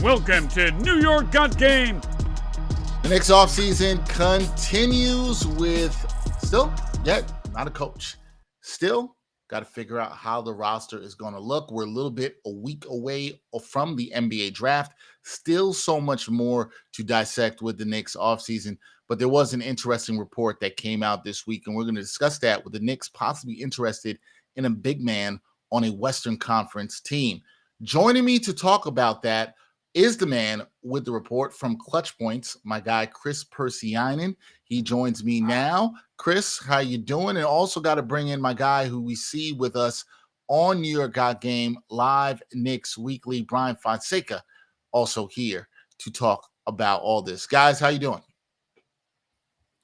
Welcome to New York Got Game. The Knicks offseason continues with still yet not a coach. Still got to figure out how the roster is going to look. We're a week away from the NBA draft. Still so much more to dissect with the Knicks offseason. But there was an interesting report that came out this week, and we're going to discuss that with the Knicks possibly interested in a big man on a Western Conference team. Joining me to talk about that is the man with the report from ClutchPoints, my guy Kris Pursiainen. He joins me now. Kris, how you doing? And also got to bring in my guy who we see with us on New York Got Game live Knicks Weekly, Bryan Fonseca, also here to talk about all this. Guys, how you doing?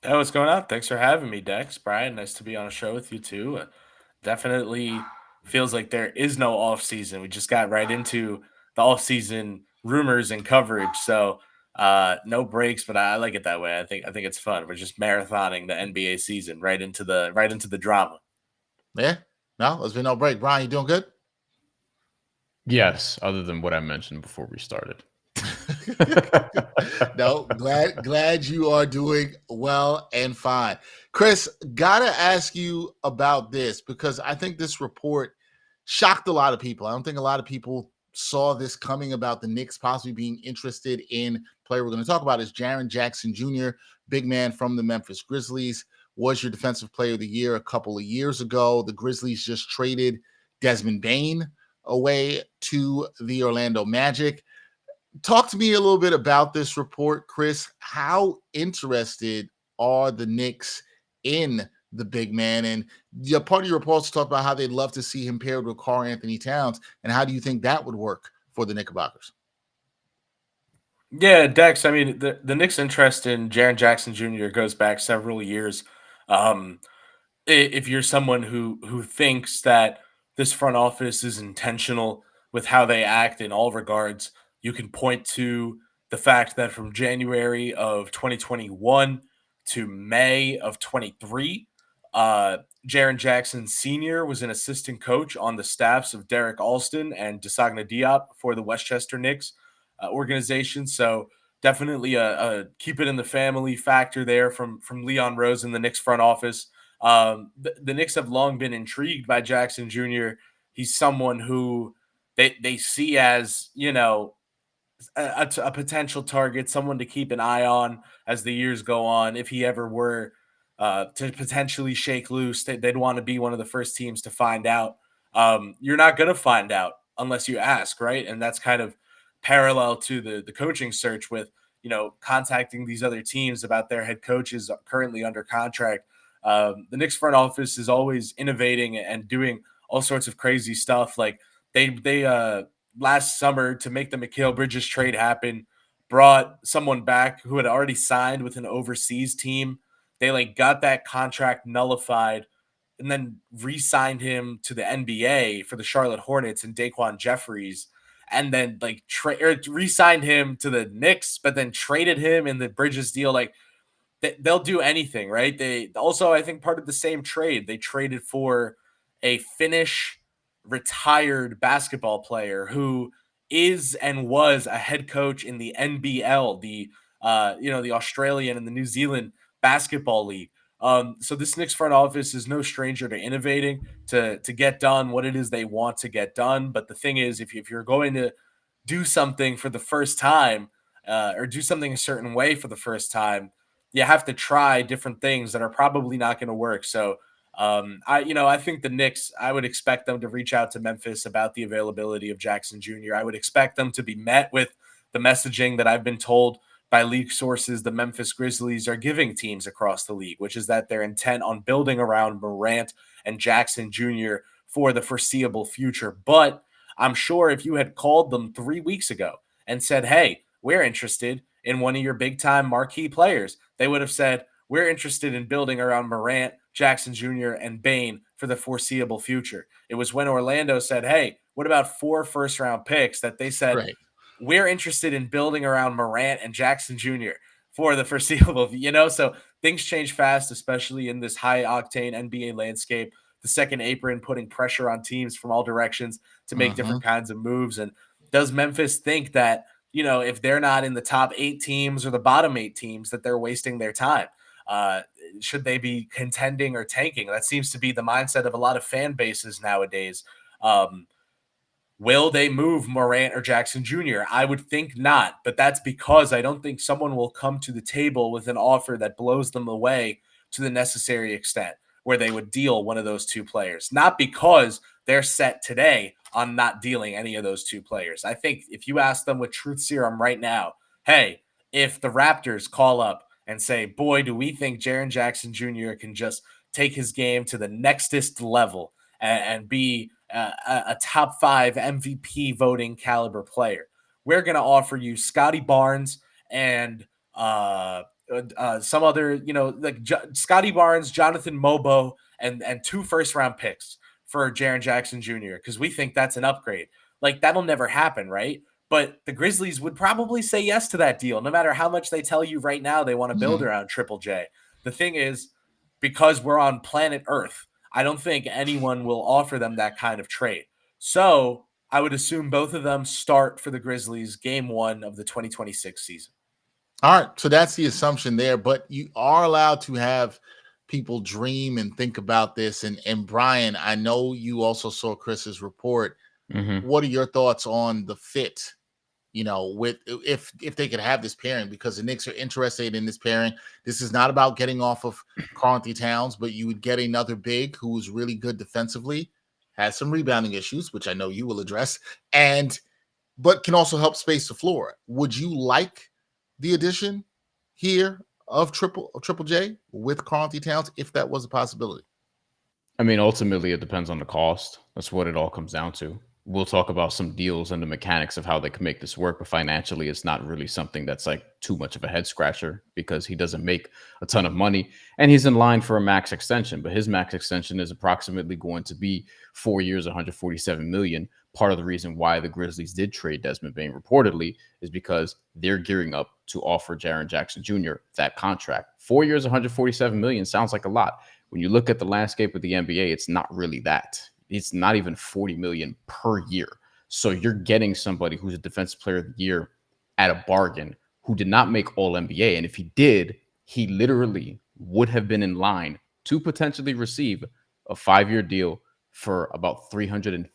Hey, what's going on? Thanks for having me, Dex. Brian, nice to be on a show with you too. Definitely feels like there is no off season. We just got right into the off season rumors and coverage, so no breaks. But I like it that way. I think it's fun. We're just marathoning the NBA season right into the drama. Yeah, no, there's been no break. Brian, you doing good? Yes, other than what I mentioned before we started. No, glad you are doing well and fine. Kris, gotta ask you about this because I think this report shocked a lot of people. I don't think a lot of people saw this coming about the Knicks possibly being interested in player we're going to talk about is Jaren Jackson Jr., big man from the Memphis Grizzlies, was your defensive player of the year a couple of years ago. The Grizzlies just traded Desmond Bane away to the Orlando Magic. Talk to me a little bit about this report, Kris. How interested are the Knicks in the big man? And part of your report also talked about how they'd love to see him paired with Karl-Anthony Towns. And how do you think that would work for the Knickerbockers? Yeah, Dex, I mean, the Knicks' interest in Jaren Jackson Jr. goes back several years. If you're someone who thinks that this front office is intentional with how they act in all regards, you can point to the fact that from January of 2021 to May of 23, Jaren Jackson Sr. was an assistant coach on the staffs of Derek Alston and Desagna Diop for the Westchester Knicks organization. So definitely a keep it in the family factor there from Leon Rose in the Knicks front office. The Knicks have long been intrigued by Jackson Jr. He's someone who they see as, a potential target, someone to keep an eye on as the years go on. If he ever were to potentially shake loose, they'd want to be one of the first teams to find out. You're not going to find out unless you ask, right? And that's kind of parallel to the coaching search with, contacting these other teams about their head coaches currently under contract. The Knicks front office is always innovating and doing all sorts of crazy stuff. Like they last summer, to make the Mikal Bridges trade happen, brought someone back who had already signed with an overseas team. They got that contract nullified and then re-signed him to the NBA for the Charlotte Hornets and Daquan Jeffries, and then re-signed him to the Knicks, but then traded him in the Bridges deal. They'll do anything, right? They also, I think, part of the same trade, they traded for a Finnish retired basketball player who is and was a head coach in the NBL, the Australian and the New Zealand Basketball League. So this Knicks front office is no stranger to innovating to get done what it is they want to get done. But the thing is, if you're going to do something for the first time or do something a certain way for the first time, you have to try different things that are probably not going to work. So I think the Knicks, I would expect them to reach out to Memphis about the availability of Jackson Jr. I would expect them to be met with the messaging that I've been told by league sources the Memphis Grizzlies are giving teams across the league, which is that they're intent on building around Morant and Jackson Jr. for the foreseeable future. But I'm sure if you had called them 3 weeks ago and said, hey, we're interested in one of your big-time marquee players, they would have said, we're interested in building around Morant, Jackson Jr., and Bane for the foreseeable future. It was when Orlando said, hey, what about 4 first-round picks, that they said, right, we're interested in building around Morant and Jackson Jr. for the foreseeable, so things change fast, especially in this high-octane NBA landscape. The second apron putting pressure on teams from all directions to make different kinds of moves. And does Memphis think that if they're not in the top 8 teams or the bottom 8 teams, that they're wasting their time. Should they be contending or tanking? That seems to be the mindset of a lot of fan bases nowadays. Will they move Morant or Jackson Jr.? I would think not, but that's because I don't think someone will come to the table with an offer that blows them away to the necessary extent where they would deal one of those 2 players. Not because they're set today on not dealing any of those 2 players. I think if you ask them with truth serum right now, hey, if the Raptors call up and say, boy, do we think Jaren Jackson Jr. can just take his game to the nextest level and be a top 5 MVP voting caliber player, we're going to offer you Scotty Barnes and some other, Scotty Barnes, Jonathan Mobo, and 2 first-round picks for Jaren Jackson Jr. because we think that's an upgrade. Like, that'll never happen, right? But the Grizzlies would probably say yes to that deal, no matter how much they tell you right now they want to build around Triple J. The thing is, because we're on planet Earth, I don't think anyone will offer them that kind of trade. So I would assume both of them start for the Grizzlies game 1 of the 2026 season. All right. So that's the assumption there, but you are allowed to have people dream and think about this. And Brian, I know you also saw Chris's report. What are your thoughts on the fit? With if they could have this pairing, because the Knicks are interested in this pairing. This is not about getting off of Karl-Anthony Towns, but you would get another big who's really good defensively, has some rebounding issues, which I know you will address, but can also help space the floor. Would you like the addition here of Triple J with Karl-Anthony Towns if that was a possibility? I mean, ultimately, it depends on the cost. That's what it all comes down to. We'll talk about some deals and the mechanics of how they can make this work, but financially, it's not really something that's like too much of a head scratcher because he doesn't make a ton of money and he's in line for a max extension, but his max extension is approximately going to be 4 years, $147 million. Part of the reason why the Grizzlies did trade Desmond Bane reportedly is because they're gearing up to offer Jaren Jackson Jr. that contract. 4 years, $147 million sounds like a lot. When you look at the landscape of the NBA, it's not really that. It's not even $40 million per year. So you're getting somebody who's a defensive player of the year at a bargain who did not make all NBA. And if he did, he literally would have been in line to potentially receive a 5-year deal for about $350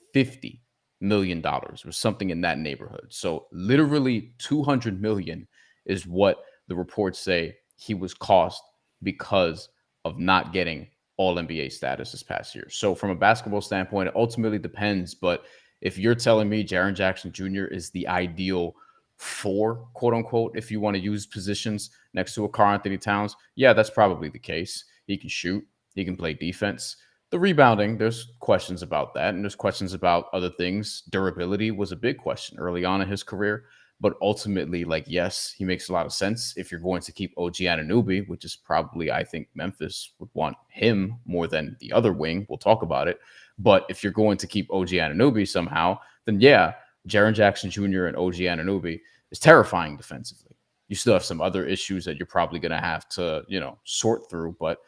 million or something in that neighborhood. So literally $200 million is what the reports say he was cost because of not getting all NBA status this past year. So from a basketball standpoint, it ultimately depends. But if you're telling me Jaren Jackson Jr. is the ideal 4, quote unquote, if you want to use positions next to a Karl-Anthony Towns, yeah, that's probably the case. He can shoot, he can play defense. The rebounding, there's questions about that. And there's questions about other things. Durability was a big question early on in his career. But ultimately, yes, he makes a lot of sense if you're going to keep OG Anunoby, which is probably, I think, Memphis would want him more than the other wing. We'll talk about it. But if you're going to keep OG Anunoby somehow, then yeah, Jaren Jackson Jr. and OG Anunoby is terrifying defensively. You still have some other issues that you're probably going to have to, sort through. But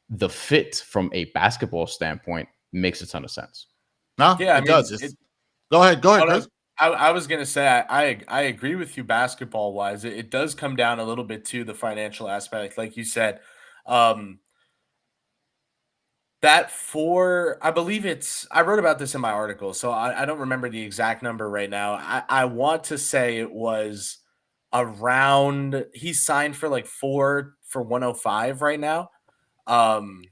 the fit from a basketball standpoint makes a ton of sense. No, yeah, it does. Go ahead, Chris. I was going to say, I agree with you basketball wise. It does come down a little bit to the financial aspect. Like you said, that 4, I believe I wrote about this in my article, so I don't remember the exact number right now. I want to say it was around, he signed for 4 for 105 right now.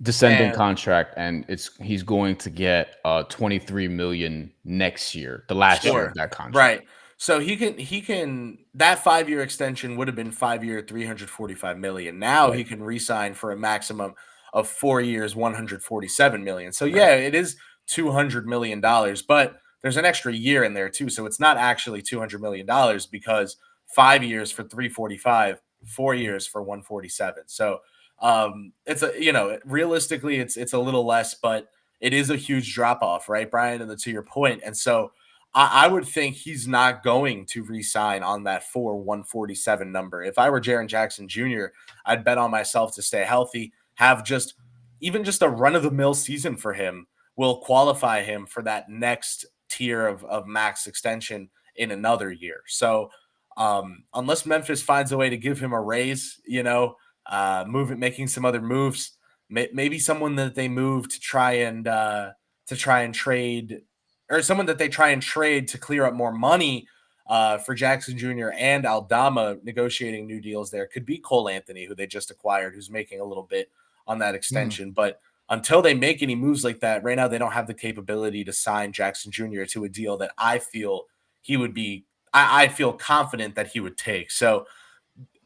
Descending contract, and he's going to get $23 million next year, the last year of that contract. Right. So he can that 5-year extension would have been 5-year, $345 million. Now he can re-sign for a maximum of 4 years, $147 million. So yeah, it is $200 million, but there's an extra year in there too. So it's not actually $200 million because 5 years for 345, 4 years for 147. So it's realistically it's a little less, but it is a huge drop off, right, Brian? And to your point. And so I would think he's not going to re-sign on that 147 number. If I were Jaren Jackson Jr., I'd bet on myself to stay healthy, have even just a run of the mill season for him will qualify him for that next tier of max extension in another year. So unless Memphis finds a way to give him a raise, making some other moves, maybe someone that they move to try and trade, or someone that they try and trade to clear up more money for Jackson Jr. and Aldama negotiating new deals there. Could be Karl-Anthony, who they just acquired, who's making a little bit on that extension. But until they make any moves like that, right now they don't have the capability to sign Jackson Jr. to a deal that I feel he would be, I feel confident that he would take. So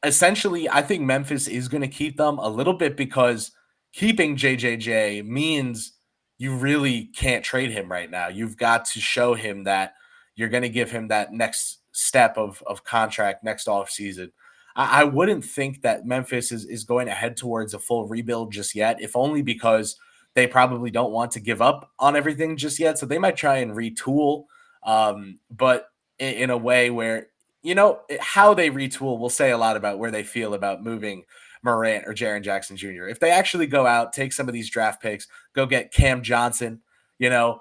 essentially, I think Memphis is going to keep them a little bit because keeping JJJ means you really can't trade him right now. You've got to show him that you're going to give him that next step of contract next offseason. I wouldn't think that Memphis is going to head towards a full rebuild just yet, if only because they probably don't want to give up on everything just yet. So they might try and retool, but in a way where, how they retool will say a lot about where they feel about moving Morant or Jaren Jackson Jr. If they actually go out, take some of these draft picks, go get Cam Johnson, and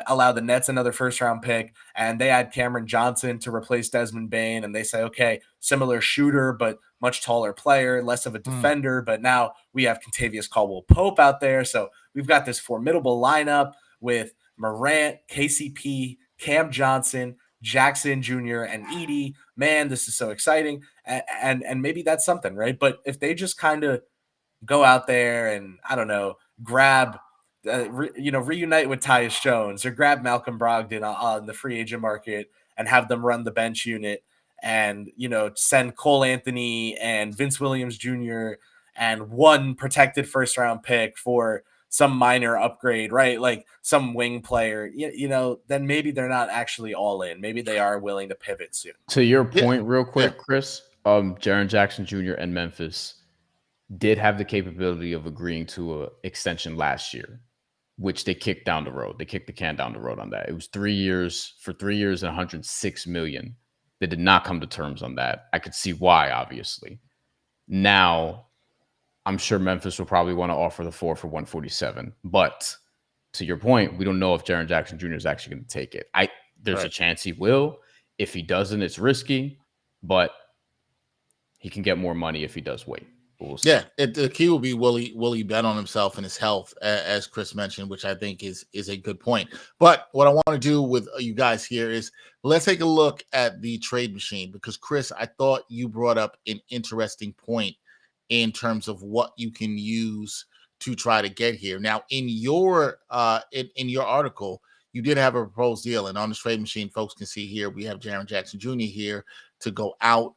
allow the Nets another first-round pick, and they add Cameron Johnson to replace Desmond Bane, and they say, okay, similar shooter, but much taller player, less of a defender, but now we have Kentavious Caldwell-Pope out there, so we've got this formidable lineup with Morant, KCP, Cam Johnson, Jackson Jr., and Edey. Man, this is so exciting, and maybe that's something, right? But if they just kind of go out there and, I don't know, grab reunite with Tyus Jones or grab Malcolm Brogdon on the free agent market and have them run the bench unit and, send Karl-Anthony and Vince Williams Jr. and one protected first round pick for some minor upgrade, right? Like some wing player, then maybe they're not actually all in. Maybe they are willing to pivot soon. To your point real quick, Chris, Jaren Jackson Jr. and Memphis did have the capability of agreeing to an extension last year, which they kicked down the road. They kicked the can down the road on that. It was 3 years and $106 million. They did not come to terms on that. I could see why, obviously. Now, I'm sure Memphis will probably want to offer the 4 for 147. But to your point, we don't know if Jaren Jackson Jr. is actually going to take it. There's a chance he will. If he doesn't, it's risky, but he can get more money if he does wait. We'll see. Yeah, the key will be will he bet on himself and his health, as Kris mentioned, which I think is a good point. But what I want to do with you guys here is let's take a look at the trade machine, because Kris, I thought you brought up an interesting point in terms of what you can use to try to get here. Now, in your article, you did have a proposed deal, and on the trade machine, folks can see here we have Jaren Jackson Jr. here to go out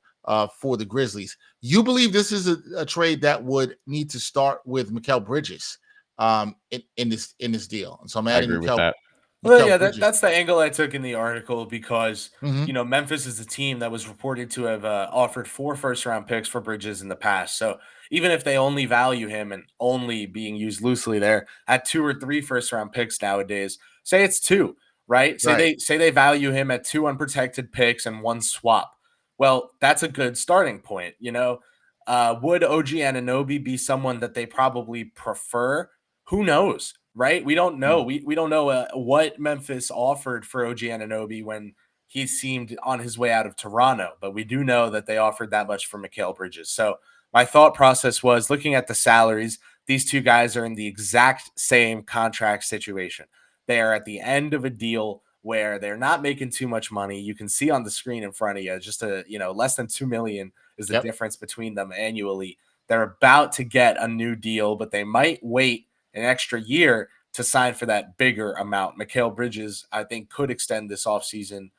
for the Grizzlies. You believe this is a trade that would need to start with Mikal Bridges in this deal, and so I'm adding with that. Well, yeah, that's the angle I took in the article because Memphis is a team that was reported to have offered 4 first-round picks for Bridges in the past. So even if they only value him, and only being used loosely there, at 2 or 3 first-round picks nowadays, say it's 2, right? Say they value him at 2 unprotected picks and 1 swap. Well, that's a good starting point. Would OG Anunoby be someone that they probably prefer? Who knows, right? We don't know. We don't know what Memphis offered for OG Anunoby when he seemed on his way out of Toronto, but we do know that they offered that much for Mikal Bridges. So my thought process was, looking at the salaries, these two guys are in the exact same contract situation. They are at the end of a deal where they're not making too much money. You can see on the screen in front of you, just less than $2 million is the difference between them annually. They're about to get a new deal, but they might wait an extra year to sign for that bigger amount. Mikal Bridges, I think, could extend this offseason,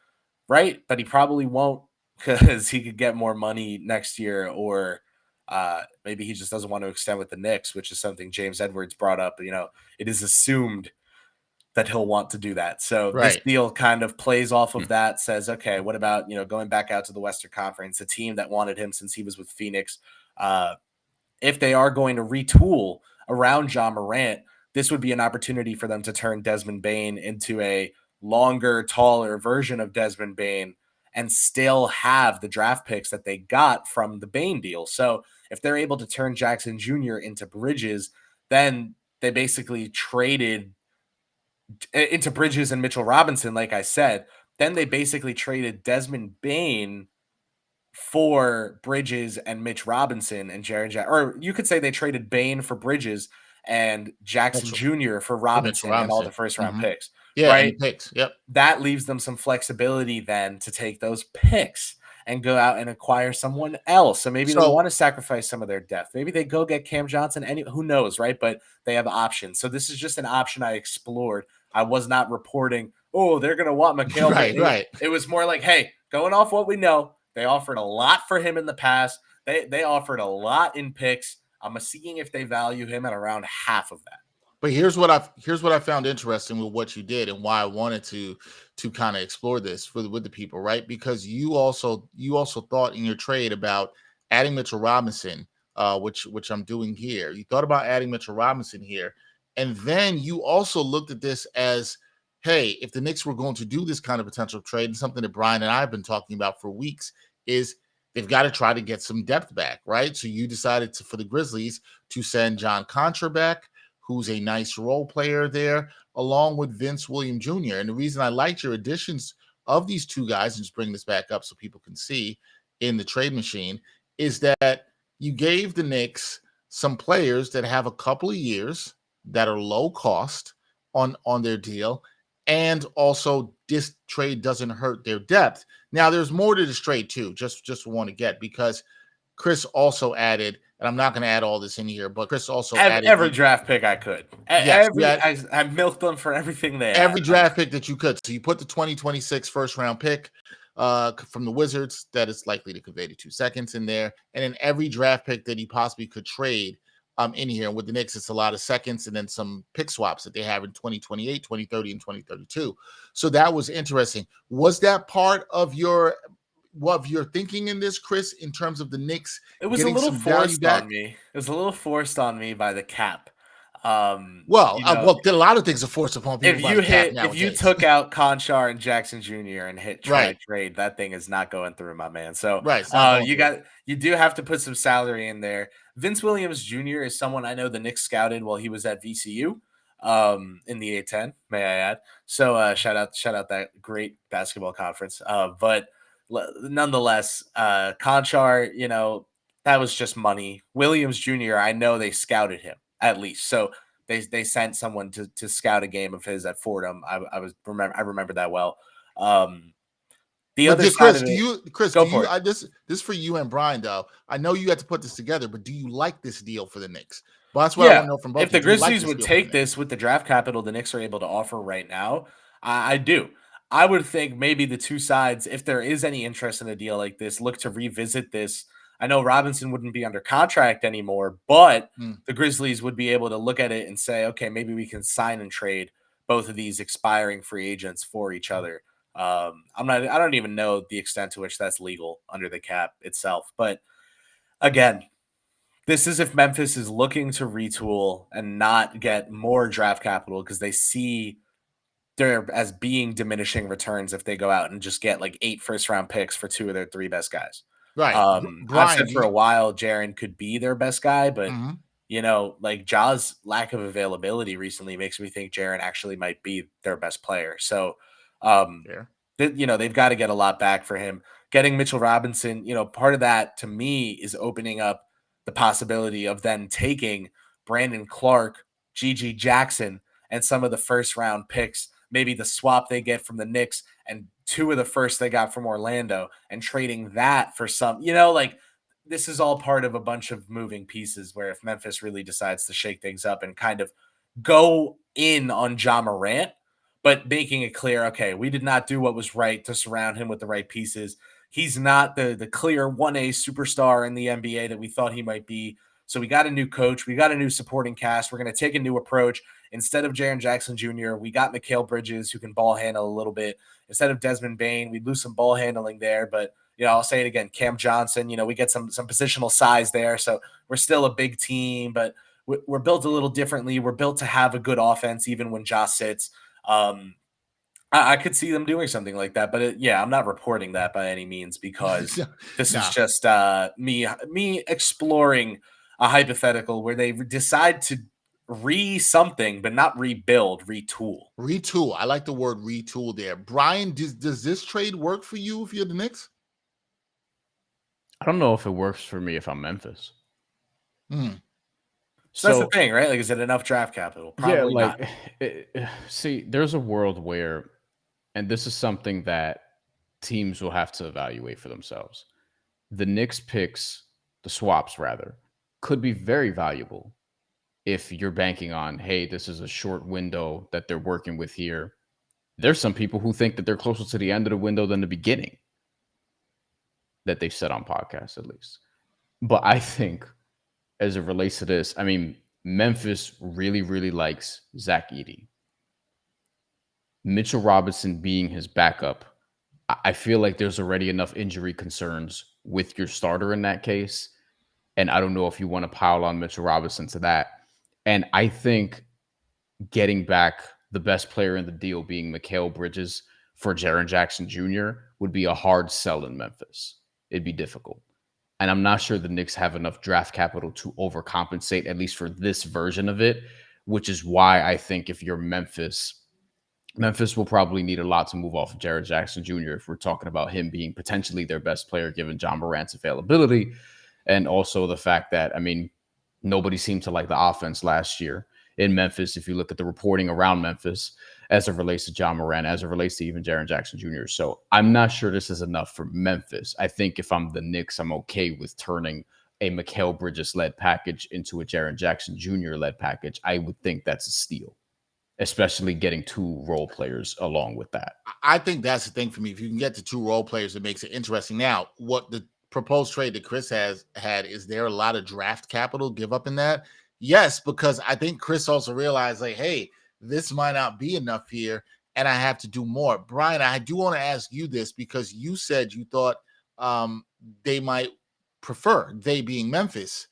right? But he probably won't, because he could get more money next year, or maybe he just doesn't want to extend with the Knicks, which is something James Edwards brought up. It is assumed that he'll want to do that. So this deal kind of plays off of that, says, okay, what about, going back out to the Western Conference, a team that wanted him since he was with Phoenix. If they are going to retool around Ja Morant, this would be an opportunity for them to turn Desmond Bane into a longer, taller version of Desmond Bane and still have the draft picks that they got from the Bane deal. So if they're able to turn Jackson Jr. into Bridges, then they basically traded into Bridges and Mitchell Robinson. Like I said, then they basically traded Desmond Bane for Bridges and Mitch Robinson and Jaren Jackson. Or you could say they traded Bane for Bridges and Jackson Jr. for Robinson and all the first round picks. Yeah, right? and picks. Yep. That leaves them some flexibility then to take those picks and go out and acquire someone else. So maybe they want to sacrifice some of their depth. Maybe they go get Cam Johnson. Who knows, right? But they have options. So this is just an option I explored. I was not reporting, oh, they're going to want Mikal. Right. It was more like, hey, going off what we know, they offered a lot for him in the past. They offered a lot in picks. I'm seeing if they value him at around half of that. But here's what I found interesting with what you did and why I wanted to kind of explore this with the people, right? Because you also thought in your trade about adding Mitchell Robinson, which I'm doing here. You thought about adding Mitchell Robinson here, and then you also looked at this as, hey, if the Knicks were going to do this kind of potential trade, and something that Brian and I have been talking about for weeks, is they've got to try to get some depth back, right? So you decided for the Grizzlies to send John Contra back, who's a nice role player there, along with Vince Williams Jr. And the reason I liked your additions of these two guys, and just bring this back up so people can see in the trade machine, is that you gave the Knicks some players that have a couple of years that are low cost on their deal, and also this trade doesn't hurt their depth. Now, there's more to this trade too, just want to get, because Kris also added, and I'm not going to add all this in here, but Kris also added every draft pick I could. Yes, I milked them for everything they every had. draft pick that you could. So you put the 2026 first round pick from the Wizards that is likely to convey to 2 seconds in there, and then every draft pick that he possibly could trade in here. And with the Knicks, it's a lot of seconds and then some pick swaps that they have in 2028, 2030, and 2032. So that was interesting. Was that part of your thinking in this, Kris, in terms of the Knicks? It was a little forced on me. It was a little forced on me by the cap. A lot of things are forced upon people. If you took out Conchar and Jackson Jr. and hit trade, that thing is not going through, my man. So you do have to put some salary in there. Vince Williams Jr. is someone I know the Knicks scouted while he was at VCU in the A10, may I add. So shout out that great basketball conference. But nonetheless, Conchar, that was just money. Williams Jr., I know they scouted him at least. So they sent someone to scout a game of his at Fordham. I remember that well. This is for you and Brian, though. I know you had to put this together, but do you like this deal for the Knicks? Well, that's what I want to know from both. If the Grizzlies would take this with the draft capital the Knicks are able to offer right now, I do. I would think maybe the two sides, if there is any interest in a deal like this, look to revisit this. I know Robinson wouldn't be under contract anymore, but the Grizzlies would be able to look at it and say, okay, maybe we can sign and trade both of these expiring free agents for each other. I don't even know the extent to which that's legal under the cap itself. But again, this is if Memphis is looking to retool and not get more draft capital because they see there as being diminishing returns if they go out and just get like 8 first-round picks for 2 of their 3 best guys. Right. Brian, I've said for a while Jaren could be their best guy, but like Ja's lack of availability recently makes me think Jaren actually might be their best player. So they've got to get a lot back for him. Getting Mitchell Robinson, part of that to me is opening up the possibility of then taking Brandon Clark, G.G. Jackson, and some of the first-round picks, maybe the swap they get from the Knicks and 2 of the first they got from Orlando, and trading that for some, this is all part of a bunch of moving pieces where if Memphis really decides to shake things up and kind of go in on Ja Morant, but making it clear, okay, we did not do what was right to surround him with the right pieces. He's not the clear 1A superstar in the NBA that we thought he might be. So we got a new coach. We got a new supporting cast. We're going to take a new approach. Instead of Jaren Jackson Jr., we got Mikal Bridges, who can ball handle a little bit. Instead of Desmond Bane, we lose some ball handling there. But, I'll say it again, Cam Johnson, we get some positional size there. So we're still a big team, but we're built a little differently. We're built to have a good offense even when Josh sits. I could see them doing something like that, but I'm not reporting that by any means because this is just me exploring a hypothetical where they decide to re-something, but not rebuild, retool. Retool. I like the word retool there. Brian, does this trade work for you if you're the Knicks? I don't know if it works for me if I'm Memphis. So that's the thing, right? Like, is it enough draft capital? Probably not. See, there's a world where, and this is something that teams will have to evaluate for themselves. The Knicks picks, the swaps rather, could be very valuable if you're banking on, hey, this is a short window that they're working with here. There's some people who think that they're closer to the end of the window than the beginning, that they've said on podcasts at least. But I think as it relates to this, I mean, Memphis really, really likes Zach Edey. Mitchell Robinson being his backup, I feel like there's already enough injury concerns with your starter in that case. And I don't know if you want to pile on Mitchell Robinson to that. And I think getting back the best player in the deal being Mikal Bridges for Jaren Jackson Jr. would be a hard sell in Memphis. It'd be difficult. And I'm not sure the Knicks have enough draft capital to overcompensate, at least for this version of it, which is why I think if you're Memphis will probably need a lot to move off of Jaren Jackson Jr. if we're talking about him being potentially their best player given John Morant's availability. And also the fact that, I mean, nobody seemed to like the offense last year in Memphis. If you look at the reporting around Memphis as it relates to John Morant, as it relates to even Jaren Jackson Jr. So I'm not sure this is enough for Memphis. I think if I'm the Knicks, I'm okay with turning a Mikal Bridges-led package into a Jaren Jackson Jr.-led package. I would think that's a steal, especially getting two role players along with that. I think that's the thing for me. If you can get to two role players, it makes it interesting. Now, what the proposed trade that Kris has had, is there a lot of draft capital give up in that? Yes, because I think Kris also realized, like, hey, this might not be enough here, and I have to do more. Brian, I do want to ask you this because you said you thought they might prefer, they being Memphis,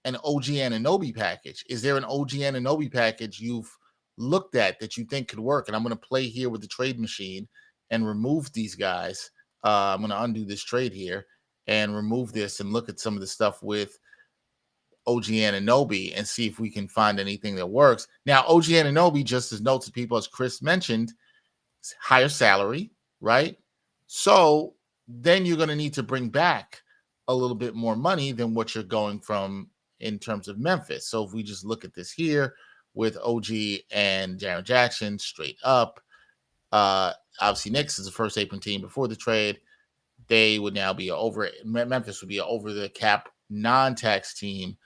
an OG Anunoby package. Is there an OG Anunoby package you've looked at that you think could work? And I'm going to play here with the trade machine and remove these guys. I'm going to undo this trade here and remove this and look at some of the stuff with OG Anunoby and see if we can find anything that works. Now, OG Anunoby, just as notes to people, as Kris mentioned, higher salary, right? So then you're going to need to bring back a little bit more money than what you're going from in terms of Memphis. So if we just look at this here with OG and Jaren Jackson straight up, obviously Knicks is the first apron team before the trade. They would now be Memphis would be over the cap non-tax team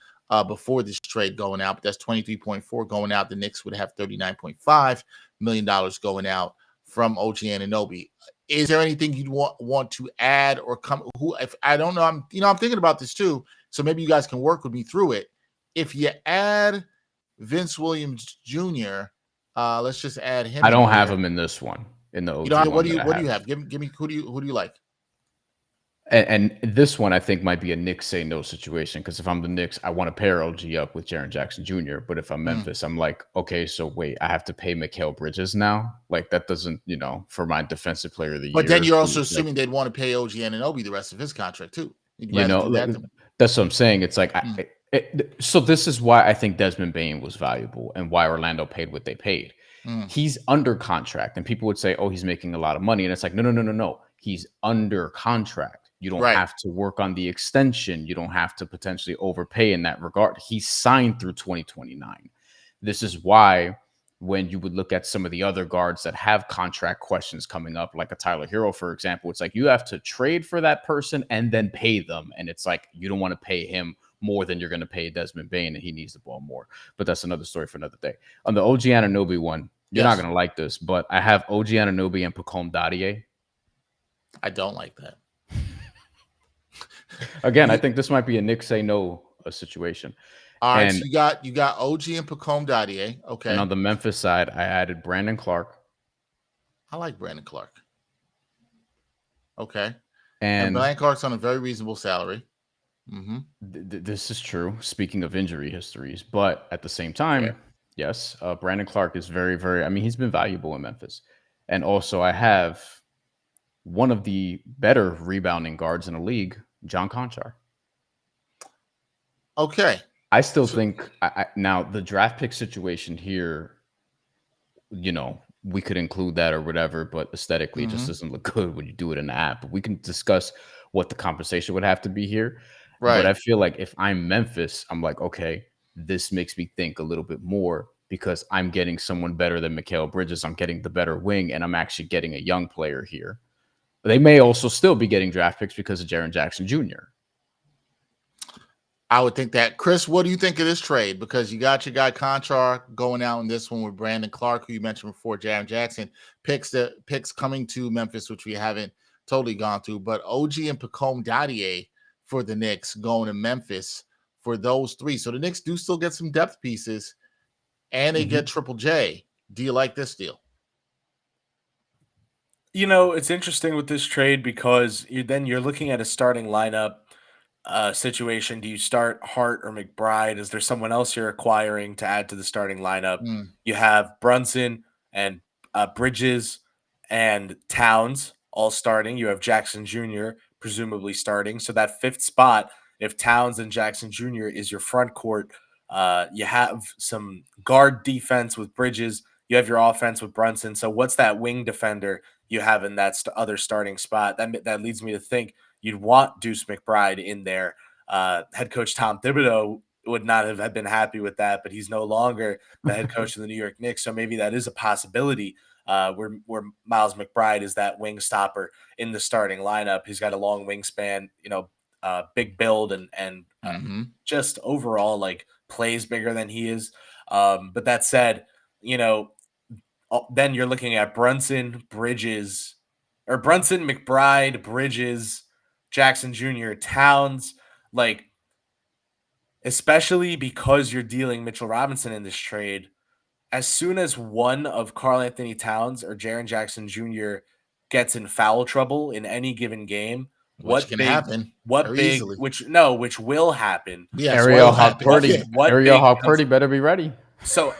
before this trade going out. But that's 23.4 going out. The Knicks would have $39.5 million going out from OG Anunoby. Is there anything you'd want to add or come? If I don't know, I'm thinking about this too. So maybe you guys can work with me through it. If you add Vince Williams Jr., let's just add him. I don't have him in this one. In the OG what do you have? Give me who do you like? And this one I think might be a Knicks say no situation, because if I'm the Knicks, I want to pair OG up with Jaren Jackson Jr. But if I'm Memphis, I'm like, okay, so wait, I have to pay Mikal Bridges now? Like, that doesn't, for my defensive player of the year. But then you're also assuming they'd want to pay OG Anunoby the rest of his contract too. That's what I'm saying. It's like, so this is why I think Desmond Bane was valuable and why Orlando paid what they paid. He's under contract, and people would say, oh, he's making a lot of money. And it's like, no. He's under contract. You don't have to work on the extension. You don't have to potentially overpay in that regard. He's signed through 2029. This is why when you would look at some of the other guards that have contract questions coming up, like a Tyler Hero, for example, it's like you have to trade for that person and then pay them. And it's like you don't want to pay him more than you're going to pay Desmond Bane, and he needs the ball more. But that's another story for another day. On the OG Anunoby one, you're not going to like this, but I have OG Anunoby and Pacome Dadier. I don't like that. Again, I think this might be a Knicks say no situation. All right, so you got OG and Pacome Dadier. Okay. And on the Memphis side, I added Brandon Clark. I like Brandon Clark. Okay. And Brandon Clark's on a very reasonable salary. This is true, speaking of injury histories. But at the same time, yes, Brandon Clark is very, very, he's been valuable in Memphis. And also I have one of the better rebounding guards in the league, John Conchar. Okay. I still think now the draft pick situation here, we could include that or whatever, but aesthetically, it just doesn't look good when you do it in the app. We can discuss what the compensation would have to be here. But I Right. feel like if I'm Memphis, I'm like, okay, this makes me think a little bit more because I'm getting someone better than Mikal Bridges. I'm getting the better wing, and I'm actually getting a young player here. They may also still be getting draft picks because of Jaren Jackson Jr. I would think that. Kris, what do you think of this trade? Because you got your guy Conchar going out in this one with Brandon Clark, who you mentioned before, Jaren Jackson, picks coming to Memphis, which we haven't totally gone through. But OG and Pacome Dadier for the Knicks going to Memphis for those three. So the Knicks do still get some depth pieces, and they get Triple J. Do you like this deal? It's interesting with this trade because you're looking at a starting lineup situation. Do you start Hart or McBride? Is there someone else you're acquiring to add to the starting lineup? You have Brunson and Bridges and Towns all starting. You have Jackson Jr. presumably starting. So that fifth spot, if Towns and Jackson Jr. is your front court, you have some guard defense with Bridges. You have your offense with Brunson. So what's that wing defender you have in that other starting spot? That leads me to think you'd want Deuce McBride in there. Head coach Tom Thibodeau would not have been happy with that, but he's no longer the head coach of the New York Knicks. So maybe that is a possibility where Miles McBride is that wing stopper in the starting lineup. He's got a long wingspan, big build and just overall like plays bigger than he is. But that said, then you're looking at Brunson, McBride, Bridges, Jackson Jr., Towns, like, especially because you're dealing Mitchell Robinson in this trade. As soon as one of Karl-Anthony Towns or Jaren Jackson Jr. gets in foul trouble in any given game, Which can happen very easily. Which will happen. Yes, Ariel Hawk-Purdy better be ready. So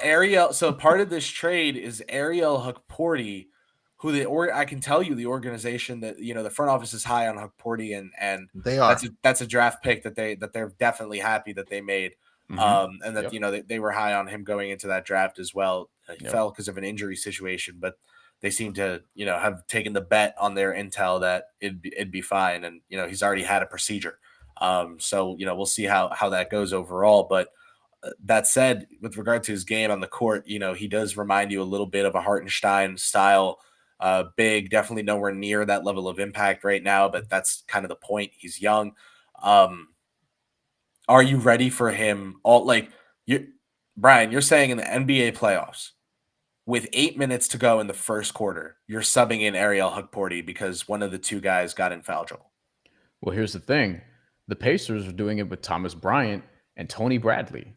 part of this trade is Ariel Hawk-Purdy, who I can tell you the organization that the front office is high on Hawk-Purdy, and they are. That's a draft pick that they're definitely happy that they made. And that they were high on him going into that draft as well. He fell because of an injury situation, but they seem to have taken the bet on their intel that it'd be fine, and he's already had a procedure. So we'll see how that goes overall. But that said, with regard to his game on the court, he does remind you a little bit of a Hartenstein style big. Definitely nowhere near that level of impact right now, but that's kind of the point. He's young. Are you ready for him? Brian, you're saying in the NBA playoffs, with 8 minutes to go in the first quarter, you're subbing in Ariel Hawk-Purdy because one of the two guys got in foul trouble. Well, here's the thing. The Pacers are doing it with Thomas Bryant and Tony Bradley.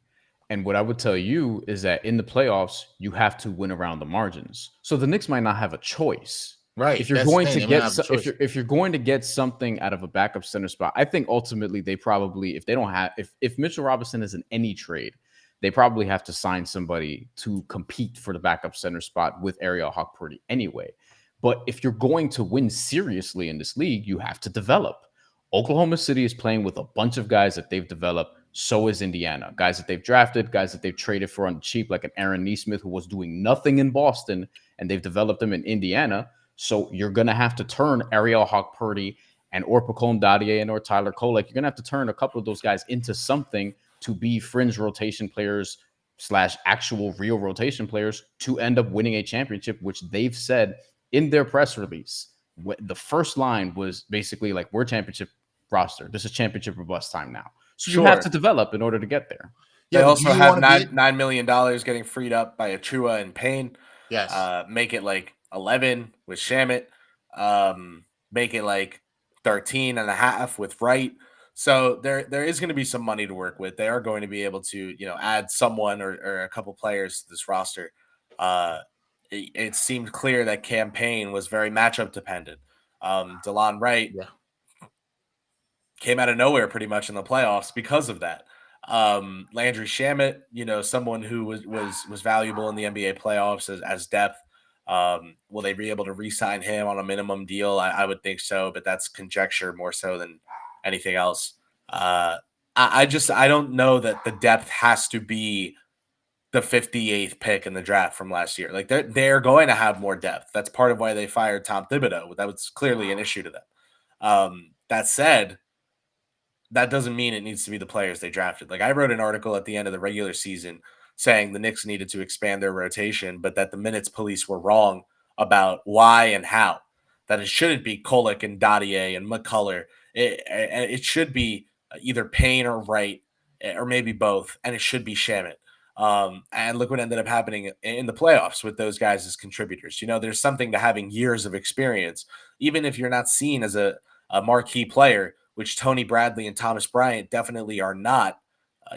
And what I would tell you is that in the playoffs, you have to win around the margins. So the Knicks might not have a choice. Right. If you're going to get if you're going to get something out of a backup center spot, I think ultimately they probably, if Mitchell Robinson is in any trade, they probably have to sign somebody to compete for the backup center spot with Ariel Hawk-Purdy anyway. But if you're going to win seriously in this league, you have to develop. Oklahoma City is playing with a bunch of guys that they've developed. So is Indiana. Guys that they've drafted, guys that they've traded for on the cheap, like an Aaron Nesmith who was doing nothing in Boston, and they've developed him in Indiana. So you're going to have to turn Ariel Hawk-Purdy or Pacome Dadier or Tyler Kolek. You're going to have to turn a couple of those guys into something to be fringe rotation players / actual real rotation players to end up winning a championship, which they've said in their press release. The first line was basically like, we're championship roster. This is championship or bust time now. So you have to develop in order to get there. They also have $9 million getting freed up by Achua and Payne. Yes. Make it like 11 with Shamet. Make it like 13 and a half with Wright. So there is going to be some money to work with. They are going to be able to, add someone or a couple players to this roster. It seemed clear that campaign was very matchup dependent. DeLon Wright came out of nowhere pretty much in the playoffs because of that. Landry Shamet, someone who was valuable in the NBA playoffs as depth. Will they be able to re-sign him on a minimum deal? I would think so, but that's conjecture more so than anything else. I don't know that the depth has to be the 58th pick in the draft from last year. Like they're going to have more depth. That's part of why they fired Tom Thibodeau. That was clearly an issue to them. That said, that doesn't mean it needs to be the players they drafted. Like I wrote an article at the end of the regular season saying the Knicks needed to expand their rotation, but that the minutes police were wrong about why and how. That it shouldn't be Kolek and Dottier and McCullough. It should be either Payne or Wright, or maybe both, and it should be Shamet. And look what ended up happening in the playoffs with those guys as contributors. You know, there's something to having years of experience, even if you're not seen as a marquee player, which Tony Bradley and Thomas Bryant definitely are not,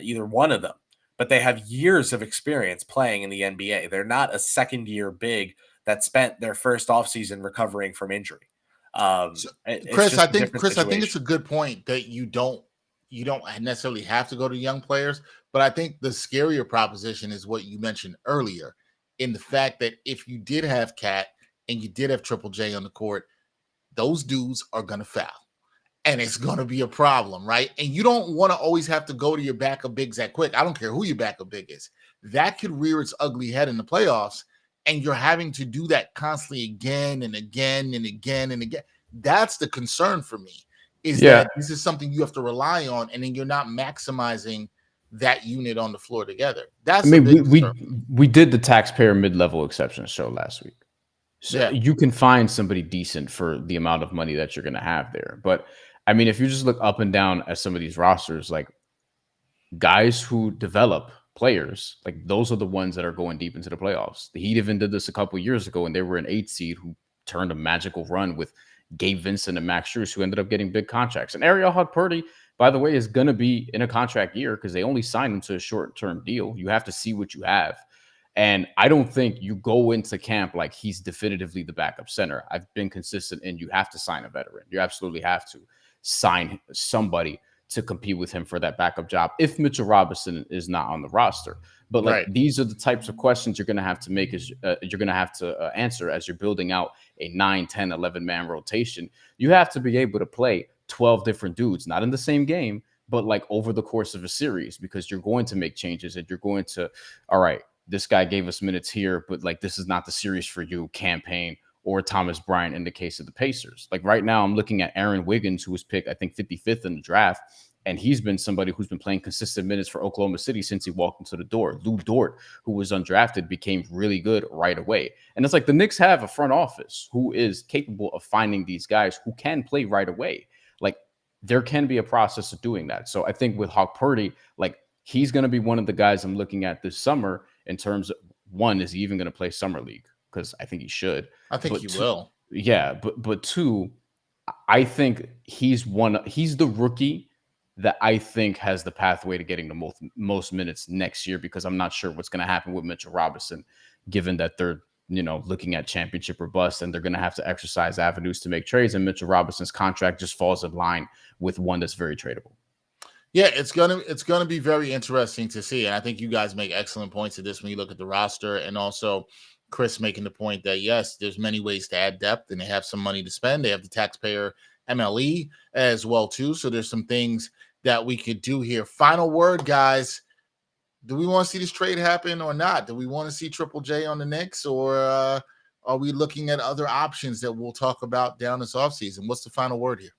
either one of them. But they have years of experience playing in the NBA. They're not a second-year big that spent their first offseason recovering from injury. Chris, I think it's a good point that you don't necessarily have to go to young players, but I think the scarier proposition is what you mentioned earlier, in the fact that if you did have Cat and you did have Triple J on the court, those dudes are going to foul. And it's going to be a problem, right? And you don't want to always have to go to your backup bigs that quick. I don't care who your backup big is. That could rear its ugly head in the playoffs, and you're having to do that constantly again and again and again and again. That's the concern for me, is that this is something you have to rely on, and then you're not maximizing that unit on the floor together. That's we did the taxpayer mid-level exception show last week. So you can find somebody decent for the amount of money that you're going to have there. But I mean, if you just look up and down at some of these rosters, like guys who develop players, like those are the ones that are going deep into the playoffs. The Heat even did this a couple of years ago, and they were an 8 seed who turned a magical run with Gabe Vincent and Max Strus, who ended up getting big contracts. And Ariel Hukporti, by the way, is going to be in a contract year because they only signed him to a short-term deal. You have to see what you have. And I don't think you go into camp like he's definitively the backup center. I've been consistent, and you have to sign a veteran. You absolutely have to sign somebody to compete with him for that backup job if Mitchell Robinson is not on the roster. But like these are the types of questions you're going to have to make, as you're going to have to answer as you're building out a 9, 10, 11-man rotation. You have to be able to play 12 different dudes, not in the same game, but like over the course of a series, because you're going to make changes and you're going to, all right, this guy gave us minutes here, but like this is not the series for you, campaign, or Thomas Bryant in the case of the Pacers. Like right now, I'm looking at Aaron Wiggins, who was picked, I think, 55th in the draft. And he's been somebody who's been playing consistent minutes for Oklahoma City since he walked into the door. Lou Dort, who was undrafted, became really good right away. And it's like the Knicks have a front office who is capable of finding these guys who can play right away. Like there can be a process of doing that. So I think with Hukporti, like he's going to be one of the guys I'm looking at this summer in terms of, one, is he even going to play summer league? Because I think he should. I think he will. Yeah, but two, I think he's the rookie that I think has the pathway to getting the most minutes next year, because I'm not sure what's going to happen with Mitchell Robinson, given that they're, looking at championship or bust, and they're going to have to exercise avenues to make trades. And Mitchell Robinson's contract just falls in line with one that's very tradable. Yeah, it's gonna be very interesting to see. And I think you guys make excellent points of this when you look at the roster, and also Chris making the point that yes, there's many ways to add depth, and they have some money to spend. They have the taxpayer MLE as well too. So there's some things that we could do here. Final word, guys. Do we want to see this trade happen or not? Do we want to see Triple J on the Knicks, or are we looking at other options that we'll talk about down this offseason? What's the final word here?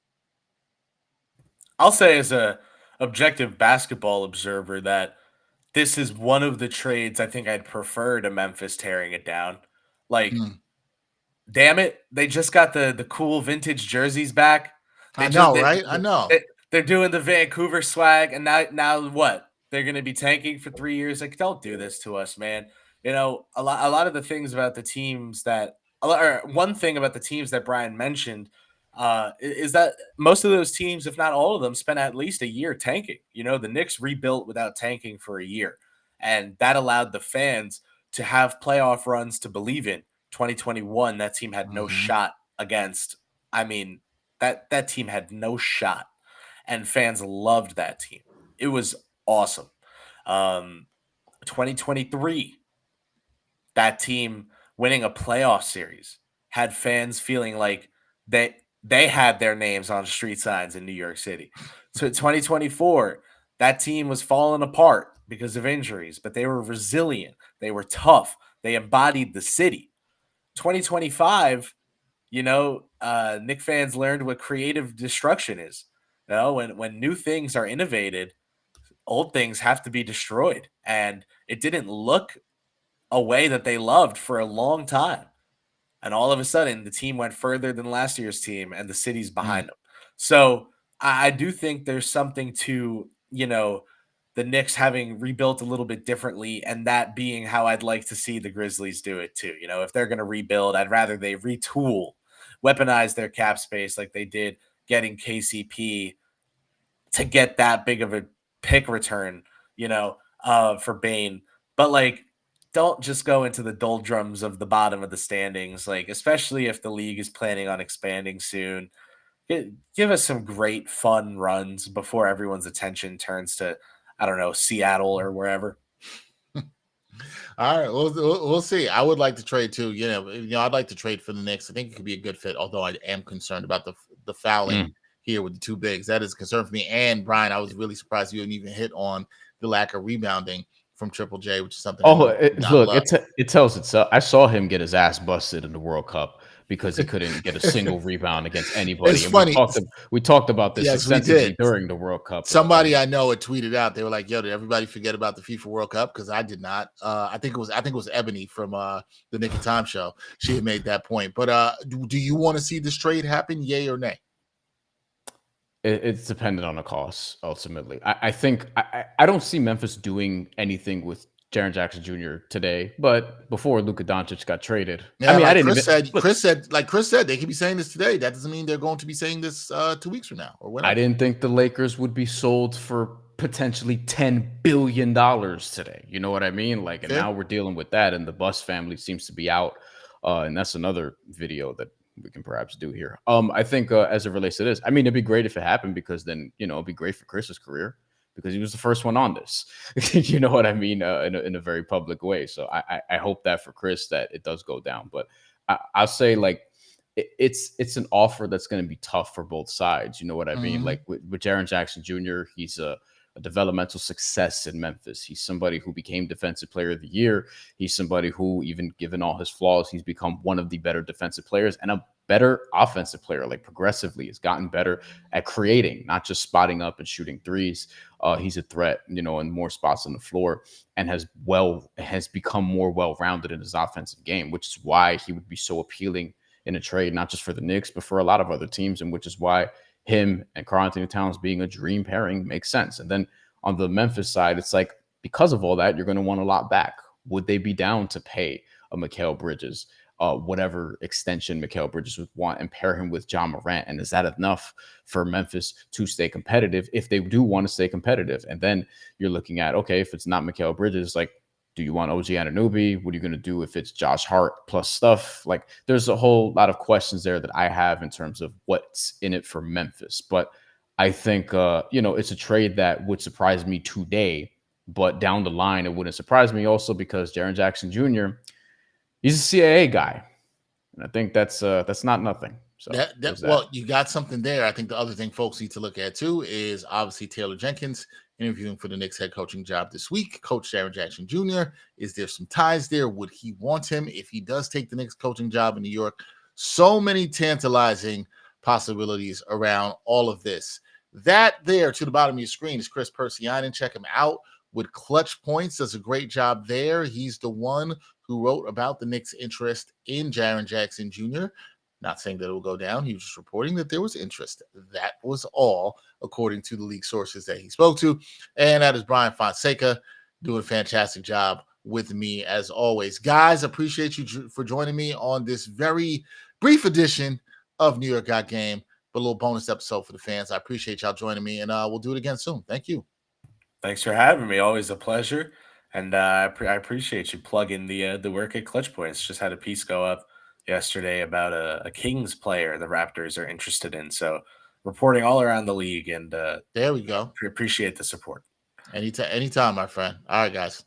I'll say, as a objective basketball observer, that this is one of the trades I think I'd prefer to Memphis tearing it down. Like, damn it, they just got the cool vintage jerseys back. I know, right? I know. They're doing the Vancouver swag, and now what? They're going to be tanking for 3 years? Like, don't do this to us, man. A lot of the things about the teams that – or one thing about the teams that Brian mentioned is that most of those teams, if not all of them, spent at least a year tanking. The Knicks rebuilt without tanking for a year, and that allowed the fans to have playoff runs to believe in. 2021, that team had no shot against – I mean, that team had no shot. And fans loved that team. It was awesome. 2023, that team winning a playoff series had fans feeling like they had their names on street signs in New York City. So 2024, that team was falling apart because of injuries, but they were resilient. They were tough. They embodied the city. 2025, Knicks fans learned what creative destruction is. When new things are innovated, old things have to be destroyed. And it didn't look a way that they loved for a long time. And all of a sudden, the team went further than last year's team, and the city's behind them. So I do think there's something to, the Knicks having rebuilt a little bit differently, and that being how I'd like to see the Grizzlies do it too. If they're going to rebuild, I'd rather they retool, weaponize their cap space like they did getting KCP to get that big of a pick return, for Bane. But don't just go into the doldrums of the bottom of the standings, especially if the league is planning on expanding soon. Give us some great fun runs before everyone's attention turns to, I don't know, Seattle or wherever. All right, we'll see. I would like to trade too. I'd like to trade for the Knicks. I think it could be a good fit, although I am concerned about the fouling here with the two bigs. That is a concern for me. And Brian, I was really surprised you didn't even hit on the lack of rebounding from Triple J, which is something. It tells itself. I saw him get his ass busted in the World Cup because he couldn't get a single rebound against anybody. It's funny. We talked about this extensively during the World Cup. Somebody I know had tweeted out. They were like, "Yo, did everybody forget about the FIFA World Cup?" Because I did not. I think it was Ebony from the Nick and Time show. She had made that point. But do you want to see this trade happen? Yay or nay? It's dependent on the cost, ultimately. I think I don't see Memphis doing anything with Jaren Jackson Jr. today, but before Luka Doncic got traded. Yeah, I didn't Kris said, they could be saying this today. That doesn't mean they're going to be saying this 2 weeks from now or whatever. I didn't think the Lakers would be sold for potentially $10 billion today. You know what I mean? And now we're dealing with that, and the Buss family seems to be out. And that's another video that we can perhaps do here. I think as it relates to this, it'd be great if it happened, because then, it'd be great for Chris's career, because he was the first one on this. You know what I mean? In a very public way. So I hope that for Kris that it does go down. But I'll say it's an offer that's going to be tough for both sides. You know what I mean? With Jaren Jackson Jr., he's a developmental success in Memphis. He's somebody who became Defensive Player of the Year. He's somebody who, even given all his flaws, he's become one of the better defensive players and a better offensive player, progressively has gotten better at creating, not just spotting up and shooting threes. He's a threat, in more spots on the floor, and has become more well-rounded in his offensive game, which is why he would be so appealing in a trade, not just for the Knicks, but for a lot of other teams, and which is why him and Karl-Anthony Towns being a dream pairing makes sense. And then on the Memphis side, it's because of all that, you're going to want a lot back. Would they be down to pay a Mikal Bridges, whatever extension Mikal Bridges would want, and pair him with John Morant? And is that enough for Memphis to stay competitive if they do want to stay competitive? And then you're looking at, okay, if it's not Mikal Bridges, do you want OG Anunoby? What are you going to do if it's Josh Hart plus stuff? There's a whole lot of questions there that I have in terms of what's in it for Memphis. But I think, it's a trade that would surprise me today, but down the line, it wouldn't surprise me also, because Jaren Jackson Jr., he's a CAA guy. And I think that's not nothing. So well, you got something there. I think the other thing folks need to look at too is obviously Taylor Jenkins interviewing for the Knicks head coaching job this week. Coach Jaren Jackson Jr., is there some ties there? Would he want him if he does take the Knicks coaching job in New York? So many tantalizing possibilities around all of this. That there to the bottom of your screen is Kris Pursiainen. Check him out with ClutchPoints. Does a great job there. He's the one who wrote about the Knicks' interest in Jaren Jackson Jr. Not saying that it will go down. He was just reporting that there was interest. That was all, according to the league sources that he spoke to. And that is Bryan Fonseca doing a fantastic job with me as always. Guys, appreciate you for joining me on this very brief edition of New York Got Game, but a little bonus episode for the fans. I appreciate y'all joining me, and we'll do it again soon. Thank you. Thanks for having me. Always a pleasure. And I appreciate you plugging the work at ClutchPoints. Just had a piece go up yesterday about a Kings player the Raptors are interested in. So reporting all around the league, and there we go. Appreciate the support. Anytime, my friend. All right, guys.